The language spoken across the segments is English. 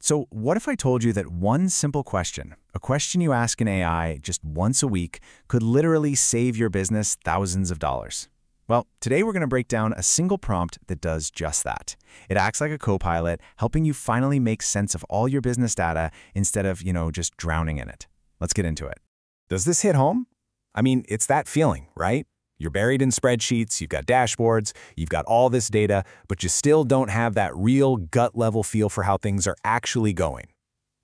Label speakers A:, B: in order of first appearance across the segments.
A: So what if I told you that one simple question, a question you ask an AI just once a week, could literally save your business thousands of dollars? Well, today we're going to break down a single prompt that does just that. It acts like a co-pilot, helping you finally make sense of all your business data instead of, just drowning in it. Let's get into it.
B: Does this hit home? I mean, it's that feeling, right? You're buried in spreadsheets, you've got dashboards, you've got all this data, but you still don't have that real gut-level feel for how things are actually going.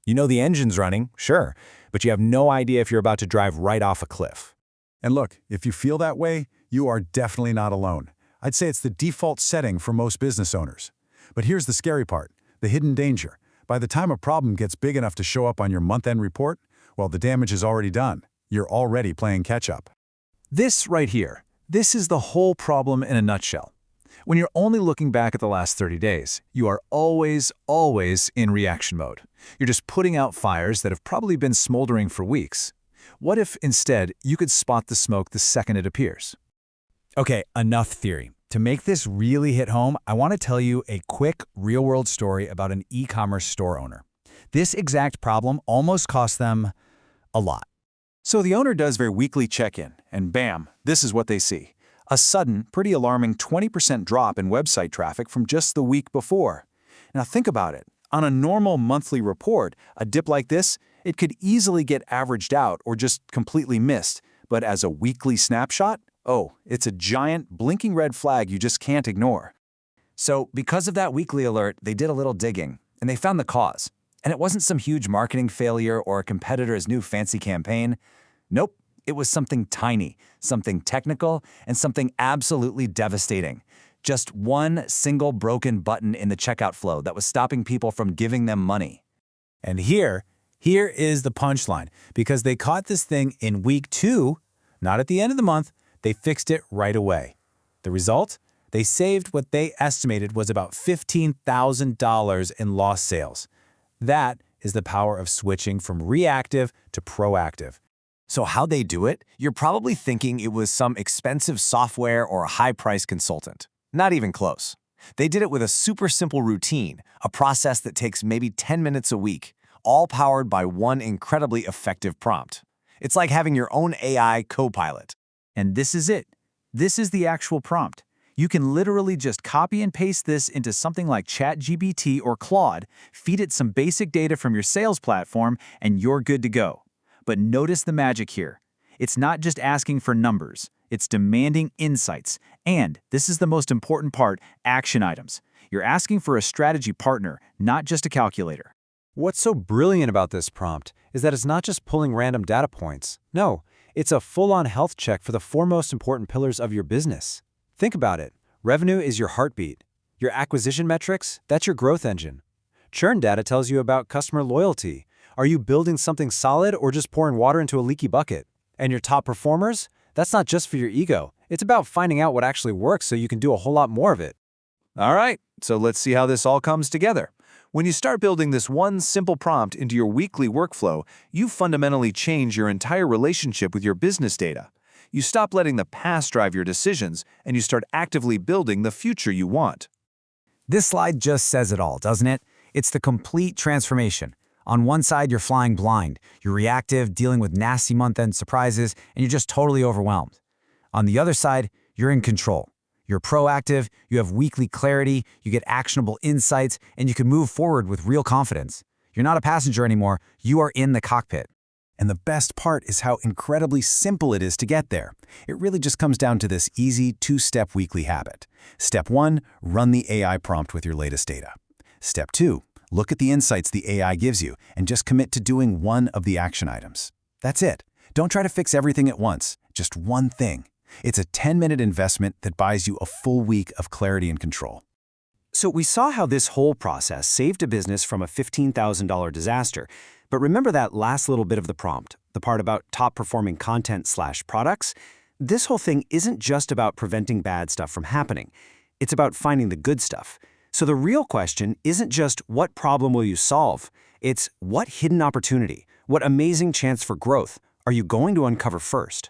B: You know the engine's running, sure, but you have no idea if you're about to drive right off a cliff.
C: And look, if you feel that way, you are definitely not alone. I'd say it's the default setting for most business owners. But here's the scary part, the hidden danger. By the time a problem gets big enough to show up on your month-end report, well, the damage is already done. You're already playing catch-up.
D: This right here, this is the whole problem in a nutshell. When you're only looking back at the last 30 days, you are always in reaction mode. You're just putting out fires that have probably been smoldering for weeks. What if, instead, you could spot the smoke the second it appears?
B: Okay, enough theory. To make this really hit home, I want to tell you a quick, real-world story about an e-commerce store owner. This exact problem almost cost them a lot.
D: So the owner does their weekly check-in, and bam, this is what they see. A sudden, pretty alarming 20% drop in website traffic from just the week before. Now think about it. On a normal monthly report, a dip like this, it could easily get averaged out or just completely missed. But as a weekly snapshot, oh, it's a giant, blinking red flag you just can't ignore.
B: So because of that weekly alert, they did a little digging, and they found the cause. And it wasn't some huge marketing failure or a competitor's new fancy campaign. Nope, it was something tiny, something technical, and something absolutely devastating. Just one single broken button in the checkout flow that was stopping people from giving them money. And here is the punchline. Because they caught this thing in week 2, not at the end of the month, they fixed it right away. The result? They saved what they estimated was about $15,000 in lost sales. That is the power of switching from reactive to proactive.
E: So how'd they do it? You're probably thinking it was some expensive software or a high-priced consultant. Not even close. They did it with a super simple routine, a process that takes maybe 10 minutes a week, all powered by one incredibly effective prompt. It's like having your own AI co-pilot.
D: And this is it. This is the actual prompt. You can literally just copy and paste this into something like ChatGPT or Claude, feed it some basic data from your sales platform, and you're good to go. But notice the magic here. It's not just asking for numbers. It's demanding insights. And, this is the most important part, action items. You're asking for a strategy partner, not just a calculator.
F: What's so brilliant about this prompt is that it's not just pulling random data points. No, it's a full-on health check for the 4 most important pillars of your business. Think about it. Revenue is your heartbeat. Your acquisition metrics, that's your growth engine. Churn data tells you about customer loyalty. Are you building something solid or just pouring water into a leaky bucket? And your top performers? That's not just for your ego. It's about finding out what actually works so you can do a whole lot more of it.
D: All right, so let's see how this all comes together. When you start building this one simple prompt into your weekly workflow, you fundamentally change your entire relationship with your business data. You stop letting the past drive your decisions, and you start actively building the future you want.
B: This slide just says it all, doesn't it? It's the complete transformation. On one side, you're flying blind. You're reactive, dealing with nasty month-end surprises, and you're just totally overwhelmed. On the other side, you're in control. You're proactive, you have weekly clarity, you get actionable insights, and you can move forward with real confidence. You're not a passenger anymore, you are in the cockpit. And the best part is how incredibly simple it is to get there. It really just comes down to this easy 2-step weekly habit. Step 1, run the AI prompt with your latest data. Step 2, look at the insights the AI gives you and just commit to doing one of the action items. That's it. Don't try to fix everything at once, just one thing. It's a 10-minute investment that buys you a full week of clarity and control.
E: So we saw how this whole process saved a business from a $15,000 disaster. But remember that last little bit of the prompt, the part about top-performing content/products? This whole thing isn't just about preventing bad stuff from happening. It's about finding the good stuff. So the real question isn't just what problem will you solve? It's what hidden opportunity, what amazing chance for growth are you going to uncover first?